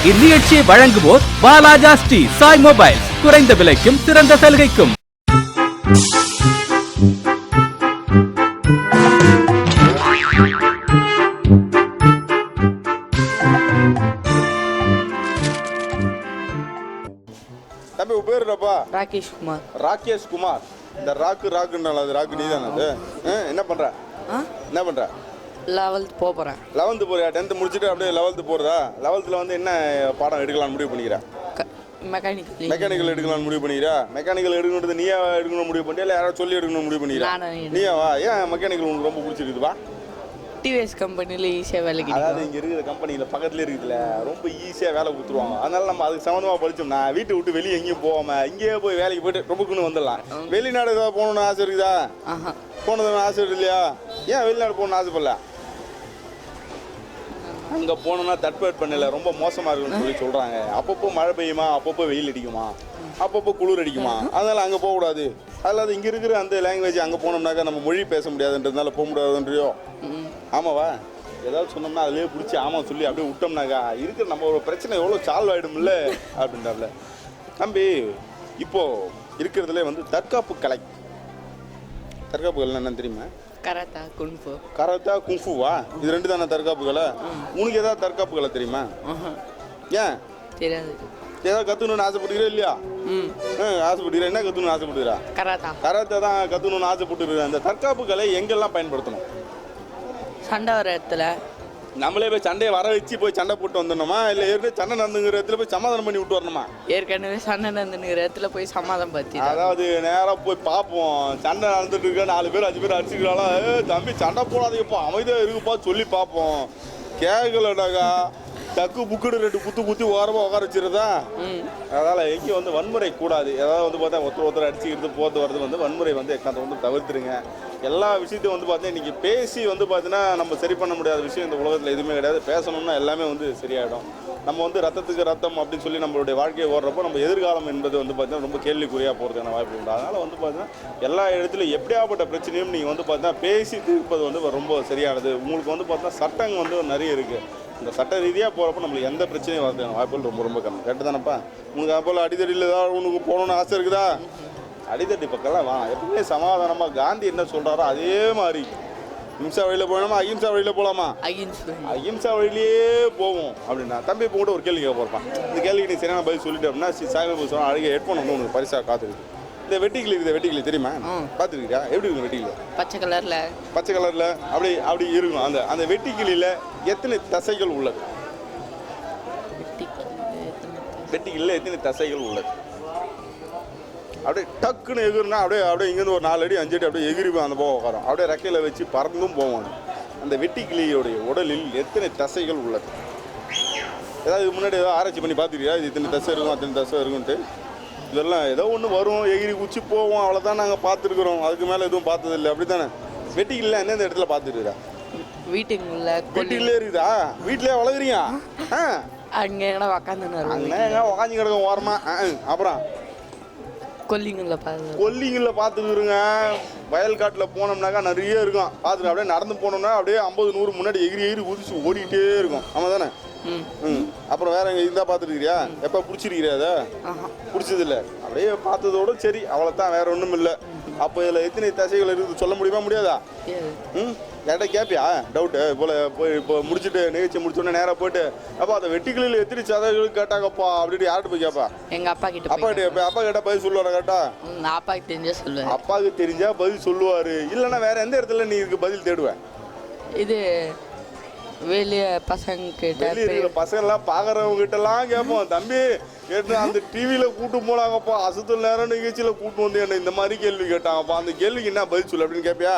இந்நிகழ்ச்சியை வழங்குவோர் பாலாஜா ஸ்ரீ சாய் மொபைல், குறைந்த விலைக்கும் சிறந்த சலுகைக்கும். தம்பி உன் பேர் என்னப்பா? ராகேஷ் குமார். ராகேஷ் குமார். இந்த ராக்குனால அது ராக்கு நீ தானே அது? என்ன பண்ற? என்ன பண்ற? 11th போறேன். 11th போறியா? 10th முடிச்சுட்டு அப்படியே 11th போறதா? 11th வந்து என்ன பாடம் எடுக்கலாம்னு முடிவு பண்ணிக்கிறா? மெக்கானிக்கல் எடுக்கலாம்னு முடிவு பண்ணிக்கிறா? மெக்கானிக்கல் எடுக்கணுன்றது நீயா எடுக்கணும்னு முடிவு பண்ணியா இல்லை யாராவது சொல்லி எடுக்கணும்னு முடிவு பண்ணிக்கிறா? நீயாவா? ஏன் மெக்கானிக்கல் உனக்கு ரொம்ப பிடிச்சிருக்குதுப்பா? டிவிஎஸ் கம்பெனியில் ஈஸியாக வேலை கிடைக்கும். அதாவது இங்கே இருக்கிற கம்பெனியில் பக்கத்தில் இருக்குதுல ரொம்ப ஈஸியாக வேலை கொடுத்துருவாங்க. அதனால நம்ம அதுக்கு சம்மந்தமாக படித்தோம்னா வீட்டை விட்டு வெளியே எங்கேயும் போகாமல் இங்கேயே போய் வேலைக்கு போய்ட்டு ரொம்பக்குன்னு வந்துடலாம். வெளிநாடு ஏதாவது போகணுன்னு ஆசை இருக்குதா? போனதுன்னு ஆசை இல்லையா? ஏன் வெளிநாடு போகணுன்னு ஆசைப்படல? அங்கே போனோம்னா தட்பவெட்ப நிலை ரொம்ப மோசமாக இருக்குன்னு சொல்லி சொல்கிறாங்க. அப்பப்போ மழை பெய்யுமா, அப்பப்போ வெயில் அடிக்குமா, அப்பப்போ குளிர் அடிக்குமா, அதனால் அங்கே போகக்கூடாது. அதில் இங்கே இருக்கிற அந்த லாங்குவேஜ் அங்கே போனோம்னாக்கா நம்ம மொழி பேச முடியாதுன்றதுனால போக முடியாதுன்றியோ? ஆமாவா? ஏதாவது சொன்னோம்னா அதிலே பிடிச்சி ஆமாம் சொல்லி அப்படியே விட்டோம்னாக்கா இருக்கிற நம்ம ஒரு பிரச்சனை எவ்வளோ சால்வ் ஆகிடும்ல அப்படின்றாப்ல. தம்பி இப்போது இருக்கிறதுலே வந்து தற்காப்பு கலை, தற்காப்பு கலை என்னன்னு தெரியுமா? Karate kung fu. கராத்தா குங்ஃபுவா? இது ரெண்டு தானே தற்காப்பு கலை? உனக்கு ஏதாவது தற்காப்பு கலை தெரியுமா? ஏன் தெரியாது. ஏதாவது கற்றுக்கணும்னு ஆசைப்படுகிறா இல்லையா? ஆசைப்படுகிறா? என்ன கற்றுக்கணும்னு ஆசைப்படுகிறா? கராத்தா. கராத்தா தான் கற்றுக்கணும்னு ஆசைப்பட்டுருக்குறேன். அந்த தற்காப்பு கலை எங்கெல்லாம் பயன்படுத்தணும்? சண்டை வர இடத்துல. நம்மளே போய் சண்டையை வர வச்சு போய் சண்டை போட்டு வந்துடணுமா, இல்லை ஏற்கனவே சண்டை நடந்துங்கிற இடத்துல போய் சமாதானம் பண்ணி விட்டு வரணுமா? ஏற்கனவே சண்டை நடந்துங்கிற இடத்துல போய் சமாதானம் பற்றி, அதாவது நேராக போய் பார்ப்போம். சண்டை நடந்துட்டு இருக்க 4 பேர் 5 பேர் அடிச்சுக்கிறாலும் தம்பி சண்டை போடாதீங்கப்பா அமைதியாக இருக்குப்பா சொல்லி பார்ப்போம். கேட்கலடாக்கா டக்கு புக்குடு 2 குத்தி ஓரமாக உட்கார வச்சுருதா? அதனால் எங்கேயும் வந்து வன்முறை கூடாது. ஏதாவது வந்து பார்த்தா ஒருத்தர் அடிச்சுக்கிறது போகிறது வர்றது வந்து வன்முறை வந்து எக்காந்த வந்து தவிர்த்துருங்க. எல்லா விஷயத்தையும் வந்து பார்த்தீங்கன்னா இன்றைக்கி பேசி வந்து பார்த்தீங்கன்னா நம்ம சரி பண்ண முடியாத விஷயம் இந்த உலகத்தில் எதுவுமே கிடையாது. பேசணும்னா எல்லாமே வந்து சரியாயிடும். நம்ம வந்து ரத்தத்துக்கு ரத்தம் அப்படின்னு சொல்லி நம்மளுடைய வாழ்க்கையை ஓடுறப்போ நம்ம எதிர்காலம் என்பது வந்து பார்த்தீங்கன்னா ரொம்ப கேள்விக்குறியாக போகிறதுக்கான வாய்ப்பு உண்டு. அதனால் வந்து பார்த்தீங்கன்னா எல்லா இடத்துலையும் எப்படியாப்பட்ட பிரச்சனையும் நீங்கள் வந்து பார்த்தீங்கன்னா பேசி தீர்ப்பது வந்து ரொம்ப சரியானது. உங்களுக்கு வந்து பார்த்தீங்கன்னா சட்டங்கள் வந்து நிறைய இருக்குது. இந்த சட்ட ரீதியாக போகிறப்போ நம்மளுக்கு எந்த பிரச்சனையும் வரதுக்கான வாய்ப்புகள் ரொம்ப ரொம்ப கம்மி. கரெக்டு தானப்பா? உங்களுக்கு அப்போல்லாம் அடித்தடியில் ஏதாவது உனக்கு போகணுன்னு ஆசை இருக்குதா? அடித்தடி பக்கம்லாம் வேணாம். எப்பவுமே சமாதானமாக காந்தி என்ன சொல்கிறாரோ அதே மாதிரி ஹிம்சா வழியில் போகணுமா அஹிம்சா வழியில் போகலாமா? அஹிம்சா வழியிலேயே போவோம் அப்படின்னா. தம்பி இப்போ கூட ஒரு கேள்வி கேட்க போகிறப்பான். இந்த கேள்விக்கு நீ சரியான பதில் சொல்லிட்டு அப்படின்னா சாயங்காலம் சொன்னால் அழகிய ஹெட்ஃபோன் வந்து உனக்கு பரிசாக காத்துருக்கு. இந்த வெட்டிக்கிளி இருக்குது, வெட்டிக்கிளி தெரியுமா? பார்த்துருக்கியா? எப்படி இருக்கும் வெட்டிக்கிளி? பச்சை கலரில் அப்படி இருக்கும். அந்த வெட்டிக்கிளியில் எத்தனை தசைகள் உள்ளது? வெட்டிக்கிளியில் எத்தனை தசைகள் உள்ளது? அப்படியே டக்குன்னு எகிருனா அப்படியே இங்கேருந்து ஒரு 4 அடி 5 அடி அப்படியே எகிரிப்போம். அந்த போக உட்காரோம். அப்படியே ரெக்கையில் வச்சு பறந்தும் போவோம். அந்த வெட்டிக்கிளியோடைய உடலில் எத்தனை தசைகள் உள்ளது? ஏதாவது முன்னாடி ஏதாவது ஆராய்ச்சி பண்ணி பார்த்துருக்கியா? இது இத்தனை தசை இருக்கும் அத்தனை தசை இருக்குன்ட்டு? இதெல்லாம் ஏதோ ஒன்று வரும், எகிரி குச்சி போவோம், அவ்வளோதான் நாங்கள் பார்த்துருக்குறோம். அதுக்கு மேலே எதுவும் பார்த்ததில்லை. அப்படி தானே? வெட்டிக்கிளியில் எந்தெந்த இடத்துல பார்த்துருக்குறா? வீட்டுக்குள்ளே இருக்குதா? வீட்டிலே வளர்க்குறீங்க? அங்கே உக்காந்து உக்காஞ்சி கிடக்கும் ஓரமா. அப்புறம் கொல்லிங்களில் பார்த்துக்குறோங்க. வயல் காட்டில் போனோம்னாக்கா நிறைய இருக்கும். பார்த்துட்டு அப்படியே நடந்து போனோம்னா அப்படியே 50 100 முன்னாடி எகிரி குதிச்சு ஓடிக்கிட்டே இருக்கும். ஆமாம் தானே? அப்புறம் வேற எங்கே இருந்தால் பார்த்துருக்கிறியா? எப்போ பிடிச்சிருக்கிறியா? அதை பிடிச்சதில்ல. அப்படியே பார்த்ததோட சரி, அவ்வளோதான், வேற ஒன்றும் இல்லை. அப்போ இதில் எத்தனை தசைகள் இருக்குது சொல்ல முடியுமா? முடியாதா? யார்கிட்ட கேட்பியா டவுட்டு? போய் இப்போ முடிச்சுட்டு நிகழ்ச்சி முடிச்சோடனே நேராக போயிட்டு அப்பா அந்த வெட்டிகளில் எத்தனை சதைகள் கேட்டாங்கப்பா அப்படின்ட்டு யார்கிட்ட போய் கேட்பா? எங்கள் அப்பா கிட்ட. அப்பா கேட்டால் பதில் சொல்லுவாரா? கேட்டா அப்பாவுக்கு தெரிஞ்சா சொல்லுவேன். அப்பாவுக்கு தெரிஞ்சா பதில் சொல்லுவார். இல்லைன்னா வேற எந்த இடத்துல நீ இதுக்கு பதில் தேடுவேன்? இது வெளியே பசங்கள்லாம் பார்க்குறவங்க கிட்டலாம் கேட்போம். தம்பி கேட்டு அந்த டிவியில் கூட்டு போனாங்கப்பா, அசுத்தல் நேரம் நிகழ்ச்சியில் கூட்டு வந்து என்ன இந்த மாதிரி கேள்வி கேட்டாங்கப்பா, அந்த கேள்விக்கு என்ன பதில் சொல்லு அப்படின்னு கேட்பியா?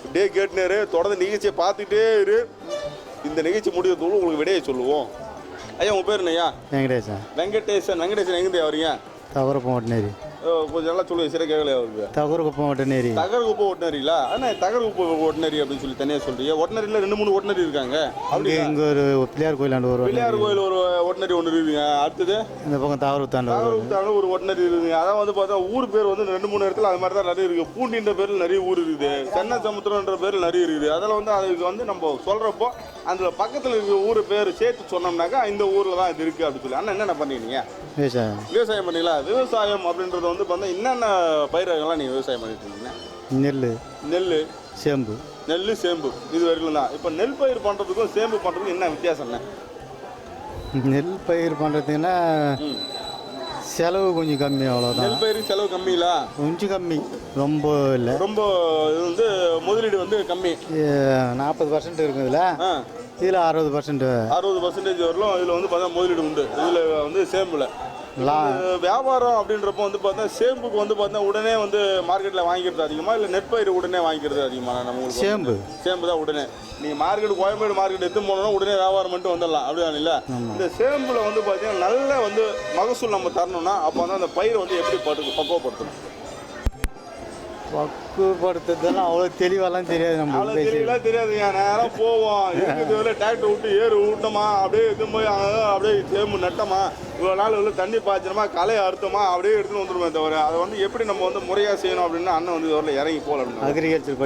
இப்படியே கேட்டுனேரு. தொடர்ந்து நிகழ்ச்சியை பார்த்துக்கிட்டே இரு. இந்த நிகழ்ச்சி முடியறதுக்குள்ள உங்களுக்கு விடையை சொல்லுவோம். ஐயா உங்கள் பேர் என்னையா? வெங்கடேசன். வெங்கடேசன் எங்கேருந்து வரீங்க? தவறப்போம். கொஞ்சம் நல்லா சொல்லுங்க, சரியா கேட்கலையா அவருக்கு? தகரகுப்பம் ஒட்டநேரி. தகரகுப்பம் ஒட்டனரிங்களா? அண்ணா தகரகுப்பம் ஒட்டனரி அப்படின்னு சொல்லி தனியாக சொல்றீங்க. ஒட்டனரியில் 2-3 ஒட்டனரி இருக்காங்க. அப்படி இங்கே ஒரு பிள்ளையார் கோயிலாண்டு ஒரு பிள்ளையார் கோயில் ஒரு ஒட்டனரி ஒன்று இருக்குங்க. அடுத்தது இந்த பக்கம் தாவரத்தாண்டு தகரகுத்தாண்டு ஒரு ஒட்டனரி இருக்குங்க. அதான் வந்து பார்த்தா ஊர் பேர் வந்து 2-3 இடத்துல அது மாதிரி தான் நிறைய இருக்குது. பூண்டின்ற பேரில் நிறைய ஊர் இருக்குது. சென்னை சமுத்திரன்ற பேரில் நிறைய இருக்குது. அதில் வந்து அதுக்கு வந்து நம்ம சொல்கிறப்போ அந்த பக்கத்தில் இருக்கிற ஊர் பேர் சேர்த்து சொன்னோம்னாக்கா இந்த ஊரில் தான் இது இருக்குது அப்படின்னு சொல்லி. அண்ணா என்னென்ன பண்ணிக்கிறீங்க? விவசாயம் பண்ணீங்களா? விவசாயம் அப்படின்றது வந்து பார்த்தா என்னென்ன பயிர்கள்லாம் நீங்கள் விவசாயம் பண்ணிட்டு இருக்கீங்க? நெல், சேம்பு. நெல், சேம்பு இது வரைக்கும் தான். இப்போ நெல் பயிர் பண்ணுறதுக்கும் சேம்பு பண்ணுறதுக்கும் என்ன வித்தியாசம்? நெல் பயிர் பண்ணுறதுன்னா செலவு கொஞ்சம் கம்மி, அவ்வளோதான். நெல் பயிருக்கு செலவு கம்மிங்களா? கொஞ்சம் கம்மி, ரொம்ப இல்லை. ரொம்ப இது வந்து முதலீடு வந்து கம்மி. 40% இருக்கும் இதில். இதில் 60%. 60% வரலும் இதில் வந்து பார்த்தா முதலீடு உண்டு. இதில் வந்து சேம்பில் வியாபாரம் அப்படின்றப்போ வந்து பார்த்தா சேம்புக்கு வந்து பார்த்தா உடனே வந்து மார்க்கெட்டில் வாங்கிக்கிறது அதிகமாக இல்லை நெற்பயிர் உடனே வாங்கிக்கிறது அதிகமாக? நம்ம சேம்பு தான் உடனே. நீங்கள் மார்க்கெட் கோயம்பேடு மார்க்கெட் எடுத்து போனோம்னா உடனே வியாபாரம் பண்ணிட்டு வந்துடலாம், அப்படிதான் இல்லை? இந்த சேம்பில் வந்து பார்த்தீங்கன்னா நல்ல வந்து மகசூல் நம்ம தரணும்னா அப்போ வந்து அந்த பயிரை வந்து எப்படி பக்குவப்படுத்தணும்? பக்குவப்படுத்துறதுலாம் அவ்வளோ தெளிவாலாம் தெரியாது. நம்ம அவ்வளோ தெளிவாக தெரியாதுங்க. நேரம் போவோம், இருக்கிறது டிராக்டர் விட்டு ஏறு விட்டோமா, அப்படியே இது போய் அப்படியே சேம்பு நட்டோமா, இவ்வளோ நாள் இவ்வளோ தண்ணி பாய்ச்சணுமா, களையை அறுத்தோமா, அப்படியே எடுத்துன்னு வந்துடுமே தவிர அதை வந்து எப்படி நம்ம வந்து முறையாக செய்யணும் அப்படின்னா அண்ணன் வந்து இதில் இறங்கி போகல. அக்ரிகல்ச்சர்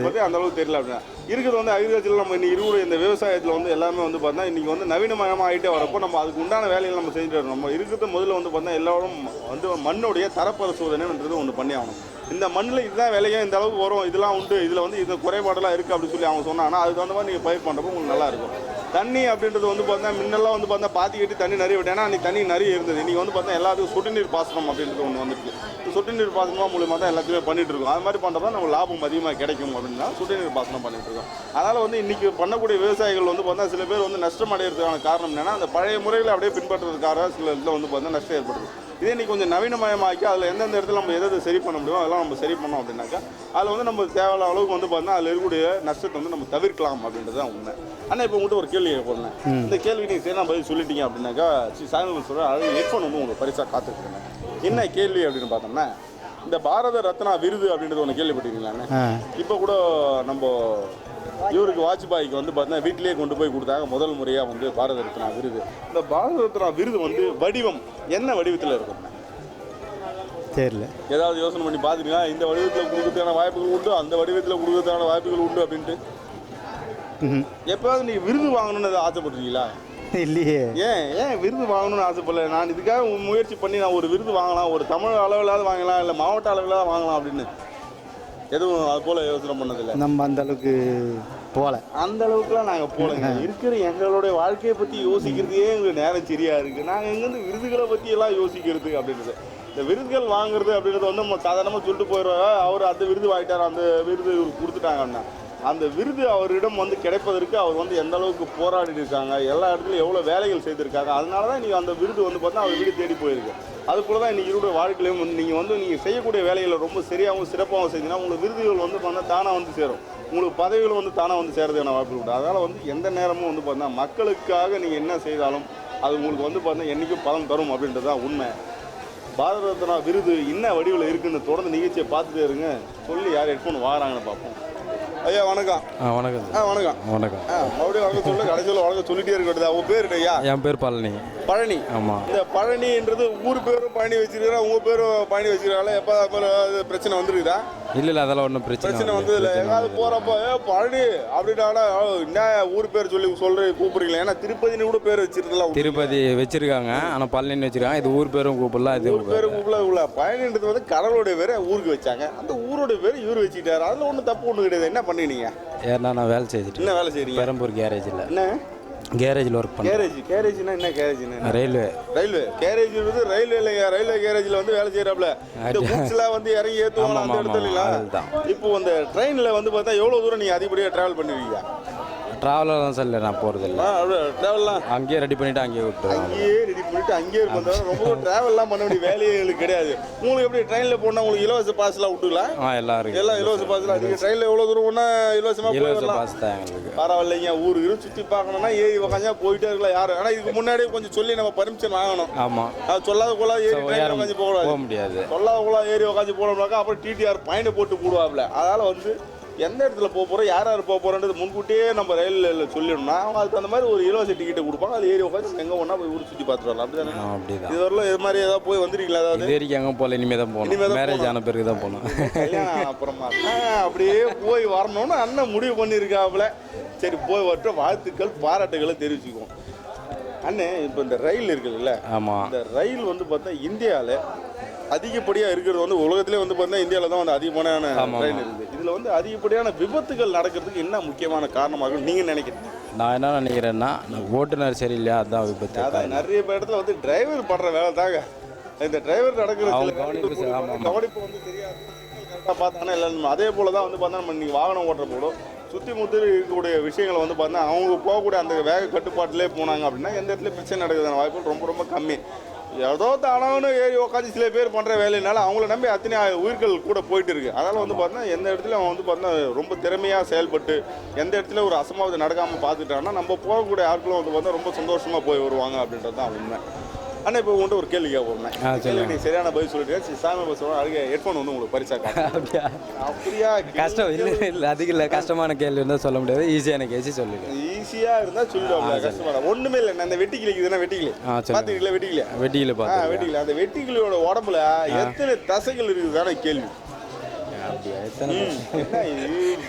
பற்றி அந்த அளவுக்கு தெரியல அப்படின்னா இருக்கிறது வந்து அக்ரிகல்ச்சரில் நம்ம இன்னைக்கு இருக்கிற இந்த விவசாயத்தில் வந்து எல்லாமே வந்து பார்த்தா இன்றைக்கி வந்து நவீனமயமாக ஆகிட்டே வரப்போ நம்ம அதுக்கு உண்டான வேலைகள் நம்ம செஞ்சுட்டு வரணும். நம்ம இருக்கிறது முதல்ல வந்து பார்த்தா எல்லாரும் வந்து மண்ணுடைய தரப்பரிசோதனைன்றது ஒன்று பண்ணி ஆகணும். இந்த மண்ணில் இதுதான் விலையே, இந்த அளவுக்கு வரும், இதெல்லாம் உண்டு, இதில் வந்து இது குறைபாடெல்லாம் இருக்குது அப்படின்னு சொல்லி அவங்க சொன்னாங்கன்னா அதுக்கு தகுந்த மாதிரி நீங்கள் பயிர் பண்ணுறப்போ உங்களுக்கு நல்லாயிருக்கும். தண்ணி அப்படின்றது வந்து பார்த்தா முன்னெல்லாம் வந்து பார்த்தா பாத்தி கட்டி தண்ணி நிறைய விட்டேன்னா அன்றைக்கி தண்ணி நிறைய இருந்தது. இன்றைக்கி வந்து பார்த்தா எல்லாத்துக்கும் சொட்டு நீர் பாசனம் அப்படின்றது ஒன்று வந்துருக்கு. சொட்டு நீர் பாசனம் மூலியமாக தான் எல்லாத்தையுமே பண்ணிட்டு இருக்கோம். அது மாதிரி பண்ணுறப்ப நம்ம லாபம் அதிகமாக கிடைக்கும் அப்படின்னா சொட்டு நீர் பாசனம் பண்ணிட்டு இருக்கோம். அதனால் வந்து இன்றைக்கி பண்ணக்கூடிய விவசாயிகள் வந்து பார்த்தா சில பேர் வந்து நஷ்டம் அடைகிறதுக்கான காரணம் என்னென்னா அந்த பழைய முறைகளை அப்படியே பின்பற்றுறதுக்காக சில இதில் வந்து பார்த்தா நஷ்டம் ஏற்படுது. இதே இன்றைக்கி கொஞ்சம் நவீனமயமாக்கி அதில் எந்தெந்த இடத்துல நம்ம எதை சரி பண்ண முடியும் அதெல்லாம் நம்ம சரி பண்ணோம் அப்படின்னாக்கா அதில் வந்து நம்ம தேவையான அளவுக்கு வந்து பார்த்தா அதில் இருக்கக்கூடிய நஷ்டத்தை வந்து நம்ம தவிர்க்கலாம் அப்படின்றது தான் உண்மை. ஆனால் இப்போ உங்கள்கிட்ட ஒரு கேள்வி போடுறேன். இந்த கேள்வி நீங்கள் சரி நான் பதில் சொல்லிட்டீங்க அப்படின்னாக்கா சாயந்தரம் சொல்கிறேன், அது ஹெட்ஃபோன் வந்து உங்களுக்கு பரிசாக காத்துருக்குறேன். என்ன கேள்வி அப்படின்னு பார்த்தோம்னா இந்த பாரத ரத்னா விருது அப்படின்றது ஒன்று கேள்விப்பட்டீங்களாண்ணே? இப்போ கூட நம்ம இவருக்கு வாஜ்பாய்க்கு வந்து பார்த்தீங்கன்னா வீட்டிலேயே கொண்டு போய் கொடுத்தாங்க முதல் முறையாக வந்து பாரத ரத்னா விருது. இந்த பாரத ரத்னா விருது வந்து வடிவம் என்ன வடிவத்தில் இருக்கும் தெரியல. ஏதாவது யோசனை பண்ணி பார்த்துட்டீங்களா? இந்த வடிவத்தில் கொடுக்கறதுக்கான வாய்ப்புகள் உண்டு, அந்த வடிவத்தில் கொடுக்கறதுக்கான வாய்ப்புகள் உண்டு அப்படின்ட்டு எப்போயாவது நீங்கள் விருது வாங்கணும்னு ஆசைப்படுறீங்களா? இல்லையே. ஏன் விருது வாங்கணும்னு ஆசைப்படல? நான் இதுக்காக முயற்சி பண்ணி நான் ஒரு விருது வாங்கலாம், ஒரு தமிழ் அளவிலாவது வாங்கலாம், இல்லை மாவட்ட அளவிலாவது வாங்கலாம் அப்படின்னு எதுவும் அது போல் யோசனை பண்ணதில்லை. நம்ம அந்த அளவுக்கு போகல. அந்த அளவுக்குலாம் நாங்கள் போகலைங்க. இருக்கிற எங்களுடைய வாழ்க்கையை பற்றி யோசிக்கிறதுக்கே எங்களுக்கு நேரம் சரியாக இருக்குது. நாங்கள் எங்கேருந்து விருதுகளை பற்றி எல்லாம் யோசிக்கிறது அப்படின்றது. இந்த விருதுகள் வாங்குறது அப்படின்றது வந்து நம்ம சாதாரணமாக சொல்லிட்டு போயிடுவாங்க, அவர் அந்த விருது வாங்கிட்டார், அந்த விருது கொடுத்துட்டாங்கன்னா அந்த விருது அவரிடம் வந்து கிடைப்பதற்கு அவர் வந்து எந்த அளவுக்கு போராடி இருக்காங்க, எல்லா இடத்துலையும் எவ்வளோ வேலைகள் செய்திருக்காங்க. அதனால தான் நீங்கள் அந்த விருது வந்து பார்த்தா அவர் வீடு தேடி போயிருக்கு. அதுபோல் தான் இன்றைக்கி இருக்கிற வாழ்க்கையிலையும் வந்து நீங்கள் செய்யக்கூடிய வேலைகளை ரொம்ப சரியாகவும் சிறப்பாகவும் செஞ்சீங்கன்னா உங்களுக்கு விருதுகள் வந்து பார்த்தா தானாக வந்து சேரும், உங்களுக்கு பதவிகள் வந்து தானாக வந்து சேரதுக்கான வாய்ப்பு உண்டு. அதனால் வந்து எந்த நேரமும் வந்து பார்த்தா மக்களுக்காக நீங்கள் என்ன செய்தாலும் அது உங்களுக்கு வந்து பார்த்தா என்றைக்கும் பலன் தரும் அப்படின்றது தான் உண்மை. பாரத ரத்னா விருது என்ன வடிவில் இருக்குன்னு தொடர்ந்து நிகழ்ச்சியை பார்த்துட்டே இருங்க. சொல்லி யார் ஹெட்ஃபோன் வாங்குறாங்கன்னு பார்ப்போம். ஐயா வணக்கம். வணக்கம். வணக்கம். வணக்கம். மறுபடியும் வணக்கம் சொல்லு, கடைசியில் வணக்கம் சொல்லிட்டே இருக்கட்டும். உங்கள் பேர் ஐயா? என் பேர் பழனி. பழனி. ஆமாம். இந்த பழனின்றது ஊர் பேரும் பழனி வச்சிருக்கிறா, உங்கள் பேரும் பழனி வச்சிருக்காங்களா? எப்போ பிரச்சனை வந்துருக்குதா? இல்லை அதெல்லாம் ஒன்றும் பிரச்சனை வந்ததில்லை. எங்காவது போகிறப்போ பழனி அப்படின்னா என்ன ஊர் பேர் சொல்லி கூப்பிடுறீங்களா? ஏன்னா திருப்பதினு கூட பேர் வச்சிருக்கலாம். திருப்பதி வச்சிருக்காங்க, ஆனால் பழனின்னு வச்சிருக்காங்க. இது ஊர் பேரும் கூப்பிடலாம், இது ஊர் பேரும் கூப்பிடல. பழனின்றது வந்து கடவுளுடைய பேரை ஊருக்கு வச்சாங்க, அந்த ஊருடைய பேர் இவர் வச்சுக்கிட்டாரு. அதில் ஒன்றும் தப்பு ஒன்றும் கிடையாது. என்ன பண்ணீங்க? ஏன்னா நான் வேலை செய்துட்டு. என்ன வேலை செய்றீங்க? பெரம்பூர் கேரேஜில். என்ன கேரேஜில் ஒர்க் பண்ணுறேன். கேரேஜ்னா என்ன? கேரேஜ்னா ரயில்வே. கேரேஜ் வந்து ரயில்வே இல்லைங்க. ரயில்வே கேரேஜில் வந்து வேலை செய்யறாப்ல. இந்த கூட்ஸ்லாம் வந்து இறங்கி ஏற்றுவாங்க அந்த இடத்துல. இப்போ அந்த ட்ரெயினில் வந்து பார்த்தா எவ்வளோ தூரம் நீங்கள் அதிகப்படியாக ட்ராவல் பண்ணுவீங்க? ட்ராவலர் தான் சார் இல்லை நான் போகிறது இல்லை ட்ராவல்லாம் அங்கேயே ரெடி பண்ணிவிட்டு அங்கேயே விட்டுருவாங்க. அங்கேயே ரெடி பண்ணிட்டு அங்கேயே இருக்கும். ரொம்ப ட்ராவல்லாம் பண்ண வேண்டிய வேலைகளுக்கு கிடையாது. உங்களுக்கு எப்படி ட்ரெயினில் போனால் உங்களுக்கு இலவச பாஸ்லாம் விட்டுக்கலாம்? எல்லாம் இருக்குது. எல்லாம் இலவச பாஸ்லாம் நீங்கள் ட்ரெயினில் எவ்வளோ தூரம் ஒன்றா இலவசமாக இலவச பாஸ் தான் எங்களுக்கு. பரவாயில்லைங்க. ஊருக்கு சுற்றி பார்க்கணும்னா ஏறி உக்காஞ்சா போயிட்டே இருக்கலாம் யாரும். ஆனால் இதுக்கு முன்னாடியே கொஞ்சம் சொல்லி நம்ம பர்மிஷன் வாங்கணும். ஆமாம், அது சொல்லாத கூட ஏறி ட்ரெயினில் உட்காந்து போக முடியாது. சொல்லாத கூட ஏறி உட்காந்து போனோம்னாக்கா அப்புறம் டிடிஆர் பாயிண்ட் போட்டு போடுவாப்ல. அதனால் வந்து எந்த இடத்துல போக போகிறோம், யார் யார் போக போகிறோன்றது முன்கூட்டியே நம்ம ரயிலில் சொல்லிடணும்னா அவங்க அதுக்கு அந்த மாதிரி ஒரு இலவச டிக்கெட்டை கொடுப்பாங்க. அது ஏறி உட்காந்து எங்கே ஒன்றா போய் ஊர் சுற்றி பார்த்துட்டு வரலாம். அப்படி தானே? அப்படிதான். இது வரலாம் இது மாதிரி ஏதாவது போய் வந்துருக்கீங்களா? அதாவது இது வரைக்கும் எங்கே போகல, இனிமேல் தான் போகணும். மேரேஜ் ஆன பிறகு தான் போகணும். கல்யாணம் அப்புறமா அப்படியே போய் வரணும்னு அண்ணன் முடிவு பண்ணியிருக்காப்புல. சரி போய் வரட்டும், வாழ்த்துக்கள் பாராட்டுகளை தெரிவிச்சுக்குவோம். அண்ணே இப்போ இந்த ரயில் இருக்குல்ல, ஆமாம், இந்த ரயில் வந்து பார்த்தா இந்தியாவில் அதிகப்படியாக இருக்கிறது வந்து உலகத்திலே வந்து பார்த்தீங்கன்னா இந்தியாவில் தான் வந்து அதிகமான ரயில் இருக்குது. இதில் வந்து அதிகப்படியான விபத்துகள் நடக்கிறதுக்கு என்ன முக்கியமான காரணமாக நீங்கள் நினைக்கிறீங்க? நான் என்ன நினைக்கிறேன்னா ஓட்டுநர் சரியில்லையா, அதுதான் விபத்து. அதான் நிறைய இடத்துல வந்து டிரைவர் படுற வேலை தாங்க. இந்த டிரைவர் நடக்கிற கவனிப்பு வந்து தெரியாது, கரெக்டாக பார்த்தாங்கன்னா இல்லை. அதே போல் தான் வந்து பார்த்தா நம்ம நீங்கள் வாகனம் ஓட்டுற போதும் சுற்றி முற்றி இருக்கக்கூடிய விஷயங்களை வந்து பார்த்தா அவங்க போகக்கூடிய அந்த வேக கட்டுப்பாட்டிலே போனாங்க அப்படின்னா எந்த இடத்துல பிரச்சனை நடக்குதுன்னு வாய்ப்புகள் ரொம்ப ரொம்ப கம்மி. ஏதோ தானவனு ஏறி உட்காந்து சில பேர் பண்ணுற வேலையினால அவங்கள நம்பி அத்தனை உயிர்கள் கூட போயிட்டு இருக்கு. அதனால் வந்து பார்த்தீங்கன்னா எந்த இடத்துல அவன் வந்து பார்த்தீங்கன்னா ரொம்ப திறமையாக செயல்பட்டு எந்த இடத்துல ஒரு அசம்பாவிதம் நடக்காமல் பார்த்துட்டாங்கன்னா நம்ம போகக்கூடிய ஆட்களும் வந்து பார்த்தா ரொம்ப சந்தோஷமாக போய் வருவாங்க அப்படின்றது தான் உண்மை. ஆனால் இப்போ உங்கள்கிட்ட ஒரு கேள்வி கேட்போம். கேள்வி நீங்கள் சரியான பதில் சொல்லிட்டு சாமி பஸ் அழகே ஹெட்ஃபோன் வந்து உங்களுக்கு பரிசாக்கா? அப்படியா? கஷ்டம் இல்லை, அதுக்கு இல்லை. கஷ்டமான கேள்வி இருந்தால் சொல்ல முடியாது. ஈஸியான கேள்வி சொல்லிடுவேன். ஈஸியாக இருந்தால் சொல்லிடுவாங்க. கஷ்டமான ஒன்றுமே இல்லை. நான் அந்த வெட்டிக்கிளிக்குதுன்னா வெட்டிக்கிளி பார்த்துக்கிங்களா? வெட்டிக்கிளி பார்த்து வெட்டிக்கிளி. அந்த வெட்டிக்கிளியோட உடம்புல எத்தனை தசைகள் இருக்குதுதான கேள்வி.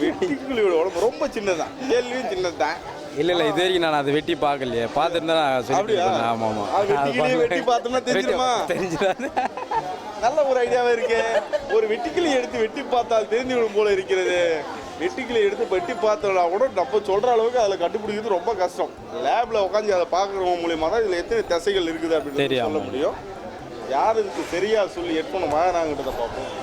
வெட்டிக்கிளியோட உடம்பு ரொம்ப சின்னதான், கேள்வியும் சின்னது தான். இல்லை இல்லை, இது வரைக்கும் நான் அதை வெட்டி பார்க்கலையே. பார்த்துருந்தா நான் சொல்லிட்டேன். ஆமாம் ஆமாம், வெட்டி பார்த்தோம்னா தெரிஞ்சிருமா? தெரிஞ்சிடாது. நல்ல ஒரு ஐடியாவே இருக்கு. ஒரு வெட்டிக்கிளி எடுத்து வெட்டி பார்த்தால் தெரிஞ்சு விடும் போல இருக்கிறது. வெட்டிக்கிளி எடுத்து வெட்டி பார்த்தோம்னா கூட நம்ம சொல்கிற அளவுக்கு அதில் கண்டுபிடிக்கிறது ரொம்ப கஷ்டம். லேபில் உட்காந்து அதை பார்க்குறவங்க மூலியமாக தான் இதில் எத்தனை தசைகள் இருக்குது அப்படின்னு சொல்ல முடியும். யார் இதுக்கு சரியாக சொல்லி ஹெட்ஃபோனை வாங்கினாங்கிறத பார்ப்போம்.